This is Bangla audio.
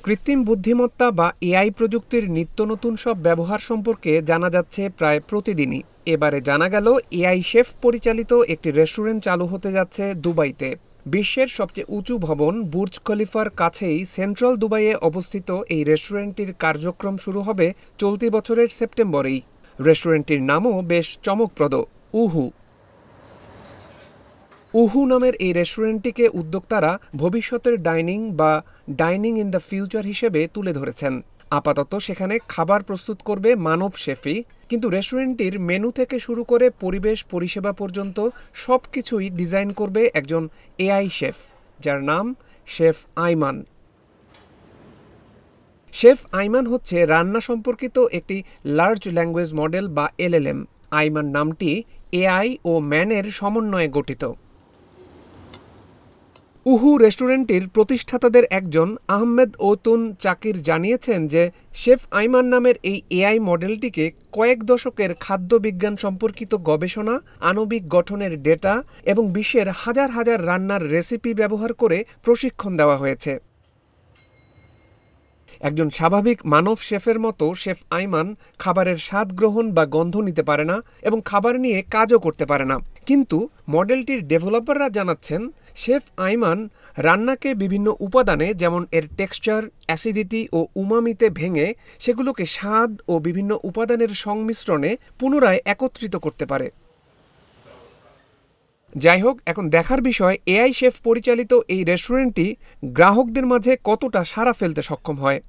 কৃত্রিম বুদ্ধিমত্তা বা এআই প্রযুক্তির নিত্যনতুন সব ব্যবহার সম্পর্কে জানা যাচ্ছে প্রায় প্রতিদিনই। এবারে জানা গেল এআই শেফ পরিচালিত একটি রেস্টুরেন্ট চালু হতে যাচ্ছে দুবাইতে। বিশ্বের সবচেয়ে উঁচু ভবন বুর্জ খলিফার কাছেই সেন্ট্রাল দুবাইয়ে অবস্থিত এই রেস্টুরেন্টটির কার্যক্রম শুরু হবে চলতি বছরের সেপ্টেম্বরেই। রেস্টুরেন্টটির নামও বেশ চমকপ্রদ, উহু। উহু নামের এই রেস্টুরেন্টটিকে উদ্যোক্তারা ভবিষ্যতের ডাইনিং বা ডাইনিং ইন দ্য ফিউচার হিসেবে তুলে ধরেছেন। আপাতত সেখানে খাবার প্রস্তুত করবে মানব শেফই, কিন্তু রেস্টুরেন্টটির মেনু থেকে শুরু করে পরিবেশ পরিষেবা পর্যন্ত সবকিছুই ডিজাইন করবে একজন এআই শেফ, যার নাম শেফ আইমান। শেফ আইমান হচ্ছে রান্না সম্পর্কিত একটি লার্জ ল্যাঙ্গুয়েজ মডেল বা এলএলএম। আইমান নামটি এআই ও ম্যানের সমন্বয়ে গঠিত। উহু রেস্টুরেন্টটির প্রতিষ্ঠাতাদের একজন আহমেদ ওতুন চাকির জানিয়েছেন যে শেফ আইমান নামের এই এআই মডেলটিকে কয়েক দশকের খাদ্য বিজ্ঞান সম্পর্কিত গবেষণা, আণবিক গঠনের ডেটা এবং বিশ্বের হাজার হাজার রান্নার রেসিপি ব্যবহার করে প্রশিক্ষণ দেওয়া হয়েছে। একজন স্বাভাবিক মানব শেফের মতো শেফ আইমান খাবারের স্বাদ গ্রহণ বা গন্ধ নিতে পারে না এবং খাবার নিয়ে কাজও করতে পারে না। কিন্তু মডেলটির ডেভেলপাররা জানাচ্ছেন শেফ আইমান রান্নাকে বিভিন্ন উপাদানে, যেমন এর টেক্সচার, অ্যাসিডিটি ও উমামিতে ভেঙে সেগুলোকে স্বাদ ও বিভিন্ন উপাদানের সংমিশ্রণে পুনরায় একত্রিত করতে পারে। যাই হোক, এখন দেখার বিষয় এআই শেফ পরিচালিত এই রেস্টুরেন্টটি গ্রাহকদের মাঝে কতটা সাড়া ফেলতে সক্ষম হয়।